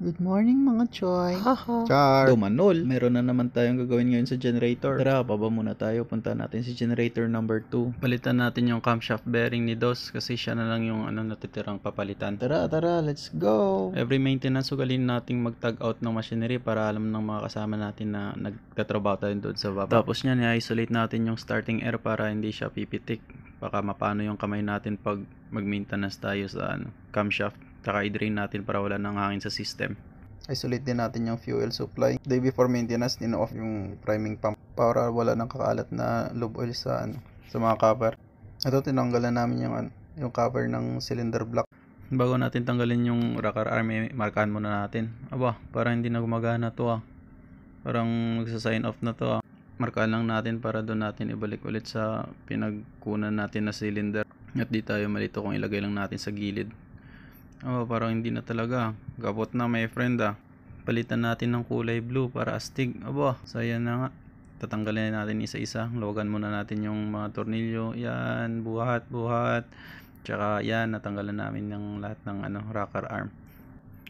Good morning mga choy. Haha. Char. Manol, meron na naman tayong gagawin ngayon sa generator. Tara, baba muna tayo. Punta natin si generator number 2. Palitan natin yung camshaft bearing ni Dos kasi siya na lang yung natitirang papalitan. Tara, let's go. Every maintenance, ugalin nating mag-tag out ng machinery para alam ng mga kasama natin na nagtatrabaho tayo doon sa baba. Tapos niyan, i-isolate natin yung starting air para hindi siya pipitik. Baka mapano yung kamay natin pag mag-maintenance tayo sa camshaft. Tsaka i-drain natin para wala nang hangin sa system. Isolate din natin yung fuel supply. Day before maintenance, din-off yung priming pump para wala nang kakalat na lube oil sa mga cover. Ito, tinanggalan namin yung cover ng cylinder block. Bago natin tanggalin yung rocker arm, markahan muna natin. Aba, parang hindi na gumagana to Parang magsa-sign off na to Markahan lang natin para doon natin ibalik ulit sa pinagkunan natin na cylinder. At di tayo malito kung ilagay lang natin sa gilid. Parang hindi na talaga. Gabot na, my friend Palitan natin ng kulay blue para astig. Sayang na nga. Tatanggalin natin isa-isa. Logan muna natin yung mga tornilyo. Yan, buhat. Tsaka yan, natanggalan namin ng lahat ng rocker arm.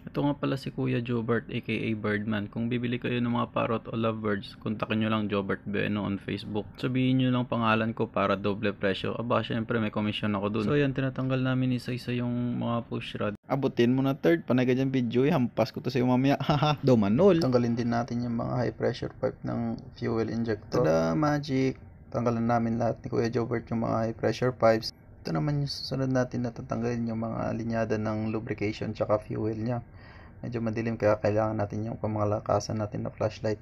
Ito nga pala si Kuya Jobert aka Birdman. Kung bibili kayo ng mga parrot o lovebirds, kontakin nyo lang Jobert Bueno on Facebook. Sabihin nyo lang pangalan ko para doble presyo. Syempre may commission ako dun. So yan, tinatanggal namin isa-isa yung mga push rod. Abutin mo na third, panay ka dyan video, hampas ko to sa'yo mamaya. Haha. Manol. Tanggalin din natin yung mga high pressure pipe ng fuel injector. Tada, magic! Tanggalan namin lahat ni Kuya Jobert yung mga high pressure pipes. Ito naman yung susunod natin na tatanggalin yung mga linyada ng lubrication tsaka fuel niya. Medyo madilim kaya kailangan natin yung pamalakasan natin na flashlight.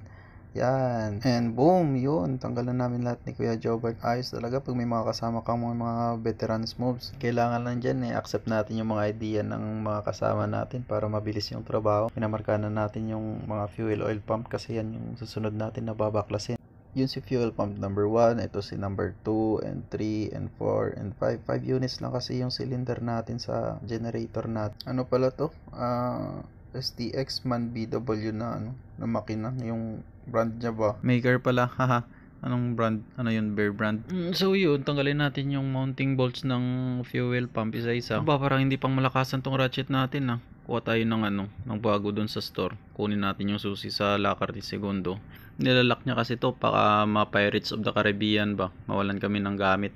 Yan. And boom! Yun. Tanggalan namin lahat ni Kuya Jobert. Ayos talaga pag may mga kasama kang mga veterans moves. Kailangan lang dyan accept natin yung mga idea ng mga kasama natin para mabilis yung trabaho. Pinamarkahan na natin yung mga fuel oil pump kasi yan yung susunod natin na babaklasin. Yun si fuel pump number 1, ito si number 2 and 3 and 4 and 5. 5 units lang kasi yung cylinder natin sa generator natin. Ano pala to? STX man BW na makina. Yung brand niya ba? Maker pala, haha. Anong brand? Ano yun? Bear brand? So yun, tanggalin natin yung mounting bolts ng fuel pump isa-isa. Parang hindi pang malakasan tong ratchet natin Kuha tayo ng bago dun sa store. Kunin natin yung susi sa locker ni Segundo. Nilalak niya kasi to baka ma-Pirates of the Caribbean ba. Mawalan kami ng gamit.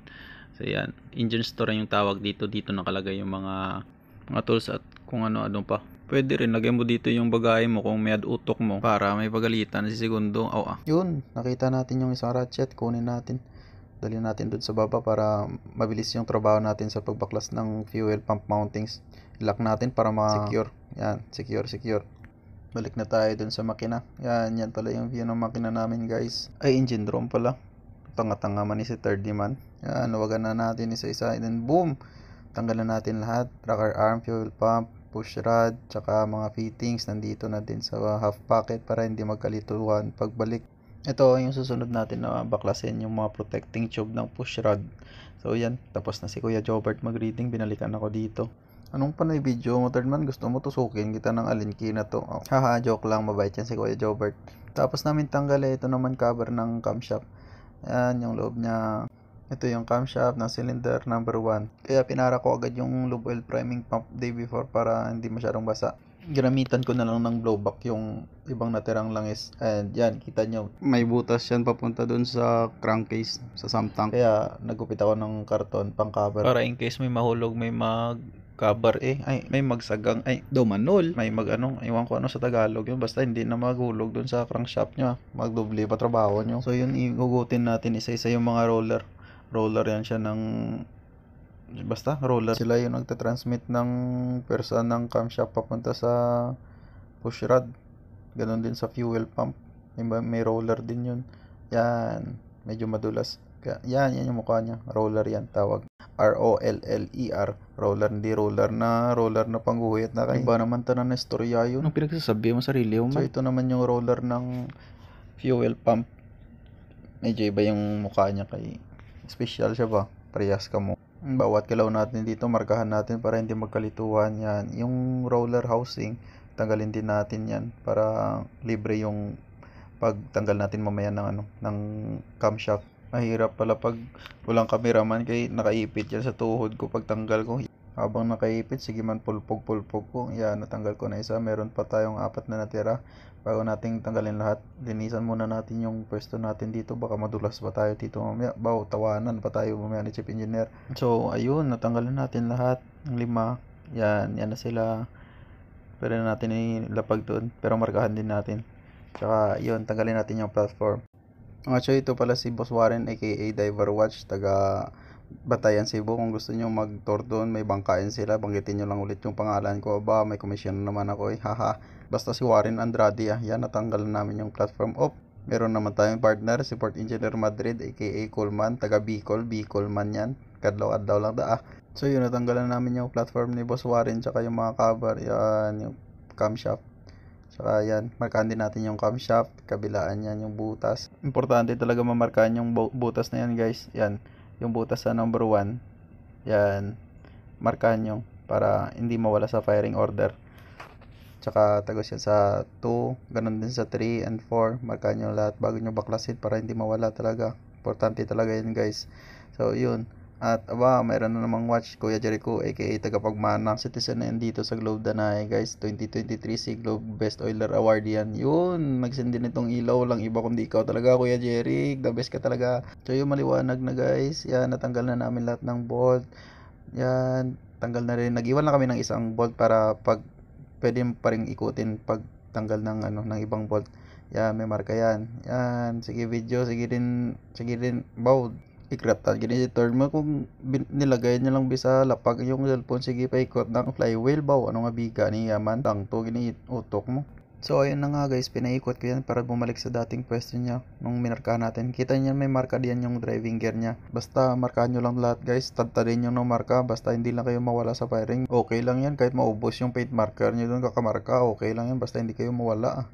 So yan, engine store yung tawag dito. Dito nakalagay yung mga tools at kung ano-ano pa. Pwede rin, lagay mo dito yung bagay mo kung may utok mo para may pagalitan si Segundo. Yun, nakita natin yung isang ratchet. Kunin natin. Dali natin doon sa baba para mabilis yung trabaho natin sa pagbaklas ng fuel pump mountings. Lock natin para ma-secure. Yan, secure. Balik na tayo dun sa makina. Yan pala yung view ng makina namin guys. Ay, engine room pala. Tanga-tanga man si 30 man. Yan, nawagan na natin isa-isa. And then boom! Tanggalan natin lahat. Rocker arm, fuel pump, push rod, tsaka mga fittings. Nandito na din sa half pocket para hindi magkalituhan pagbalik. Ito yung susunod natin na baklasin yung mga protecting tube ng push rod. So yan, tapos na si Kuya Jobert mag-reading. Binalikan ako dito. Anong panay video mo, third man? Gusto mo tusukin kita ng alinki na to? Haha, joke lang. Mabait yan si Kuya Jobert. Tapos namin tanggalin ito naman cover ng camshaft. Yan, yung loob niya. Ito yung camshaft ng cylinder number 1. Kaya pinara ko agad yung lube oil priming pump day before para hindi masyadong basa. Ginamitan ko na lang ng blowback yung ibang natirang langis. And yan, kita nyo. May butas yan papunta dun sa crankcase, sa sump tank. Kaya nagupit ako ng karton pang cover. Para in case may mahulog, may mag-cover may magsagang, Manol. May iwan ko sa Tagalog yun. Basta hindi na maghulog dun sa crankshaft nyo. Magdoble pa trabaho nyo. So yun, igugutin natin isa-isa yung mga roller. Roller yan siya ng basta roller. Sila yung nagtatransmit ng persa ng camshaft papunta sa push rod. Ganon din sa fuel pump. May roller din yun. Yan, medyo madulas. Yan yung mukha niya. Roller yan tawag. R-O-L-L-E-R. Roller, hindi roller na pangguhit na kayo. Iba naman tanan na istorya yun. Anong pinagsasabi mo sarili mo? So ito naman yung roller ng fuel pump. Medyo iba yung mukha niya kay special siya ba? Parehas ka mo. Bawat kalaw natin dito, markahan natin para hindi magkalituhan yan. Yung roller housing, tanggalin din natin yan para libre yung pagtanggal natin mamaya ng camshaft. Mahirap pala pag walang cameraman kay nakaipit yan sa tuhod ko pagtanggal ko. Habang nakaipit, sige man pulpog ko. Yan, natanggal ko na isa. Meron pa tayong 4 na natira. Bago nating tanggalin lahat, linisan muna natin yung pwesto natin dito. Baka madulas pa tayo dito mamaya. Tawanan pa tayo mamaya ni Chief Engineer. So, ayun, natanggalin natin lahat. Ng 5. Yan na sila. Pwede na natin ilapag doon. Pero markahan din natin. Tsaka, yun, tanggalin natin yung platform. Actually, ito pala si Boss Warren aka Diver Watch, taga Batayan, Cebu. Kung gusto nyo mag-tour doon, may bangkain sila, banggitin nyo lang ulit yung pangalan ko. May commission naman ako haha. Basta si Warren Andrade yan, natanggal namin yung platform off. Meron naman tayong partner, si Port Engineer Madrid aka Coolman, taga Bicol man yan. Kadlaw-kadlaw lang So yun, natanggalan namin yung platform ni Boss Warren, tsaka yung mga cover, yan, yung camshaft. Tsaka yan, markahan din natin yung camshaft, kabilaan yan yung butas. Importante talaga mamarkahan yung butas na yan guys. Yan, yung butas sa number 1. Yan, markahan nyo para hindi mawala sa firing order. Tsaka tagos yan sa 2, ganun din sa 3 and 4. Markahan nyo lahat bago nyo baklasin para hindi mawala talaga. Importante talaga yan guys. So yun. At mayroon na namang watch, Kuya Jericho aka tagapagmanang citizen na yan dito sa Globe Danay guys. 2023 si Globe Best Oiler Award yan. Yun, nagsindi nitong ilaw, lang iba kundi ikaw talaga Kuya Jeric, the best ka talaga. So yung maliwanag na guys. Yan, natanggal na namin lahat ng bolt. Yan, tanggal na rin, nag-iwan lang kami ng isang bolt para pag pwede pa rin ikutin pag tanggal ng ng ibang bolt. Yan, may marka yan. Yan, sige video, sige din ikrap ta gini turn mo kung nilagay niya lang bisa lapag yung cellphone, sige pa ikot ng flywheel ano nga biga ni yaman tang to gini utok mo. So ayun na nga guys, pinaikot ko yan para bumalik sa dating pwesto niya nung minarkahan natin. Kita niya may marka diyan yung driving gear niya. Basta markahan nyo lang lahat guys, tadtadin nyo ng marka, basta hindi lang kayo mawala sa firing. Okay lang yan kahit maubos yung paint marker nyo dun kakamarka, okay lang yan basta hindi kayo mawala.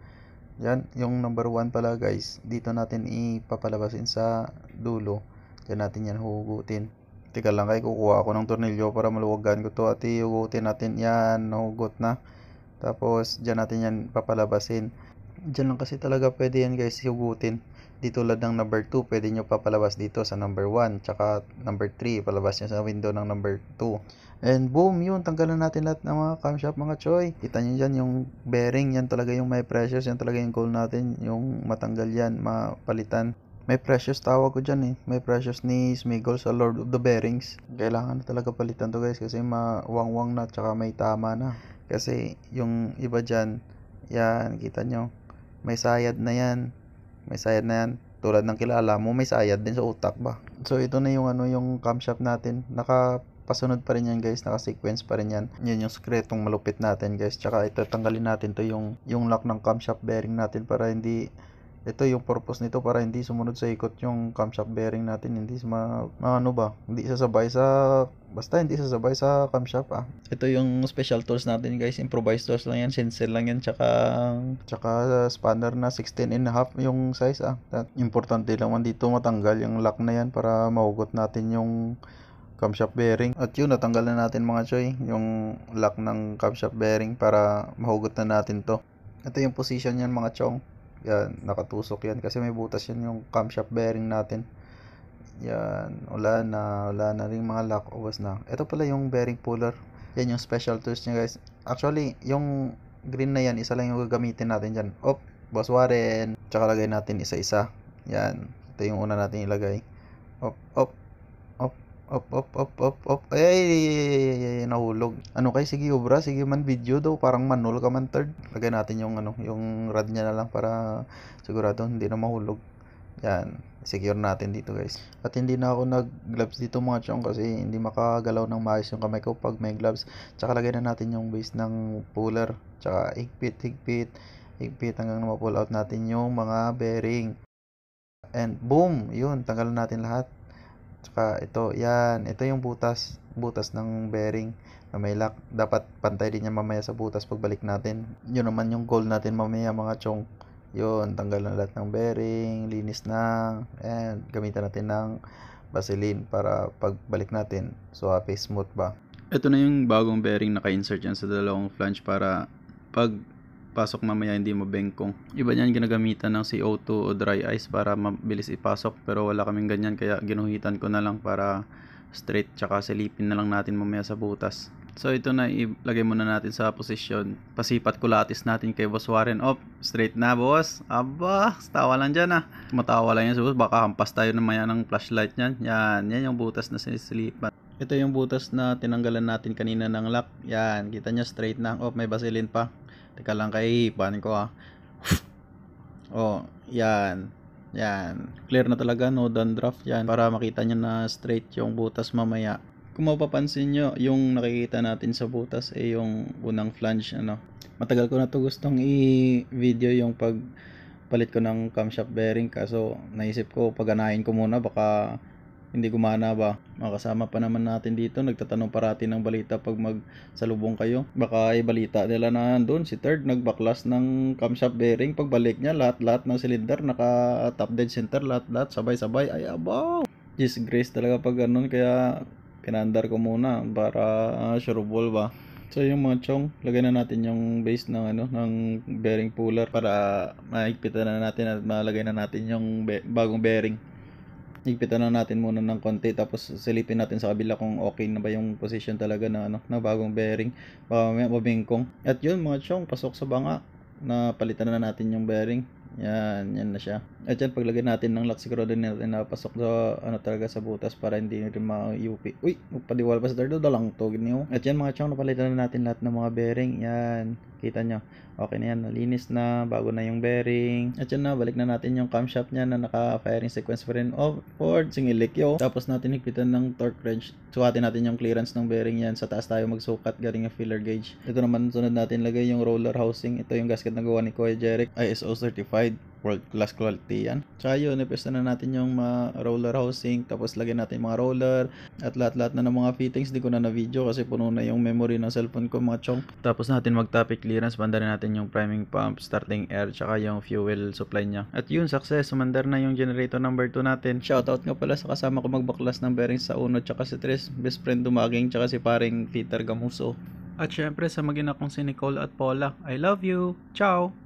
Yan, yung number 1 pala guys, dito natin ipapalabasin sa dulo. Diyan natin yan hugutin. Teka lang kayo, kukuha ako ng tornilyo para maluwagan ko to at hugutin natin yan, nahugot na. Tapos dyan natin yan papalabasin. Dyan lang kasi talaga pwede yan guys hugutin. Di tulad ng number 2, pwede nyo papalabas dito sa number 1. Tsaka number 3, palabas nyo sa window ng number 2. And boom, yun, tanggalan natin lahat ng mga camshaft mga choy. Kita nyo dyan yung bearing, yan talaga yung may precious, yan talaga yung goal natin. Yung matanggal yan, mapalitan. May precious tawag ko dyan May precious ni Smigol sa Lord of the Bearings. Kailangan na talaga palitan to guys kasi mawangwang na tsaka may tama na. Kasi yung iba dyan, yan, kita nyo. May sayad na yan. Tulad ng kilala mo, may sayad din sa utak ba. So ito na yung yung camshaft natin. Nakapasunod pa rin yan guys, naka-sequence pa rin yan. Yan yung sekretong malupit natin guys. Tsaka ito, tanggalin natin to yung lock ng camshaft bearing natin para hindi. Ito yung purpose nito para hindi sumunod sa ikot yung camshaft bearing natin, hindi hindi sasabay sa camshaft Ito yung special tools natin guys, improvised tools lang yan, sensor lang yan, tsaka spanner na 16.5 yung size Importante lang man dito matanggal yung lock na yan para mahugot natin yung camshaft bearing. At yun, natanggal na natin mga choy yung lock ng camshaft bearing para mahugot na natin to. Ito yung position yan mga chong. Yan, nakatusok yan kasi may butas yan yung camshaft bearing natin. Yan, wala na rin mga lock, ubos na. Ito pala yung bearing puller. Yan yung special tools niya guys. Actually, yung green na yan, isa lang yung gagamitin natin dyan. Boss Warren. Tsaka lagay natin isa-isa. Yan, ito yung una natin ilagay. Ay, nahulog. Sige obra, sige man video daw, parang manol ka man third. Lagay natin yung yung rod niya na lang para sigurado hindi na mahulog. Yan, secure natin dito guys. At hindi na ako nag-gloves dito mga chong kasi hindi makagalaw ng maayos yung kamay ko pag may gloves. Tsaka lagay na natin yung base ng puller. Tsaka higpit hanggang ma-pull out natin yung mga bearing. And boom, yun, tanggalan natin lahat. Tsaka ito yung butas ng bearing na may lock. Dapat pantay din yan mamaya sa butas pagbalik natin. Yun naman yung goal natin mamaya mga chong. Yun, tanggal na lahat ng bearing, linis na, and gamitan natin ng Vaseline para pagbalik natin happy smooth ba. Ito na yung bagong bearing naka-insert yan sa dalawang flange para pag pasok mamaya hindi mabengkong. Iba niyan ginagamitan ng CO2 o dry ice para mabilis ipasok, pero wala kaming ganyan kaya ginuhitan ko na lang para straight, tsaka silipin na lang natin mamaya sa butas. So ito na, ilagay muna natin sa posisyon. Pasipat kulatis natin kay Boss Warren. Straight na boss. Aba, tawa lang dyan ah. Matawa lang yan sa boss, baka hampas tayo naman ng flashlight yan. Yan yung butas na sinisilipan. Ito yung butas na tinanggalan natin kanina ng lock. Yan, kita nyo straight na. May basilin pa. Teka lang, kaihipan ko ah. Yan. Clear na talaga, no dandruff yan. Para makita nyo na straight yung butas mamaya. Kung mapapansin nyo, yung nakikita natin sa butas ay yung unang flange. Matagal ko na to gustong i-video yung pagpalit ko ng camshaft bearing. Kaso naisip ko, paganahin ko muna, baka hindi gumana ba. Makasama pa naman natin dito, nagtatanong parati ng balita pag magsalubong kayo. Baka balita nila na doon si Third nagbaklas ng camshaft bearing. Pagbalik niya, lahat ng cylinder naka top dead center, lahat sabay-sabay. Ay abaw, disgrace talaga pag ganun. Kaya pinandar ko muna para sureball ba. So yung mga chong, lagay na natin yung base ng ng bearing puller para mahigpitan na natin at malagay na natin yung bagong bearing. Higpitan na natin muna ng konti, tapos silipin natin sa kabila kung okay na ba yung position talaga na bagong bearing. Baka mamaya mabingkong. At yun mga chong, pasok sa banga. Napalitan na natin yung bearing. Yan na siya. At yan, paglagay natin ng lock, sigurado natin na pasok sa talaga sa butas para hindi rin ma-UP. Uy, padiwal pa sa dardo, dalang to ginyo. At yan mga chong, napalitan na natin lahat ng mga bearing. Yan, kita nyo. Okay na yan, nalinis na, bago na yung bearing. At yan na, balik na natin yung camshaft nya na naka-firing sequence pa rin forward, singilik yo. Tapos natin higpitan ng torque wrench. Sukatin natin yung clearance ng bearing yan. Sa taas tayo magsukat, galing yung filler gauge. Ito naman, sunod natin lagay yung roller housing. Ito yung gasket na gawa ni Kuya Jeric, ISO certified, world class quality yan. Tsaka yun, ipesta na natin yung roller housing, tapos lagyan natin mga roller at lahat na ng mga fittings. Di ko na video kasi puno na yung memory ng cellphone ko mga chong. Tapos natin mag-topic clearance, banda rin natin yung priming pump, starting air, tsaka yung fuel supply nya. At yun, success, sumandar na yung generator number 2 natin. Shoutout nga pala sa kasama ko magbaklas ng bearings sa Uno tsaka si Tres, best friend Dumaging tsaka si paring Peter Gamuso. At syempre sa mag-ina kong si Nicole at Paula, I love you! Ciao!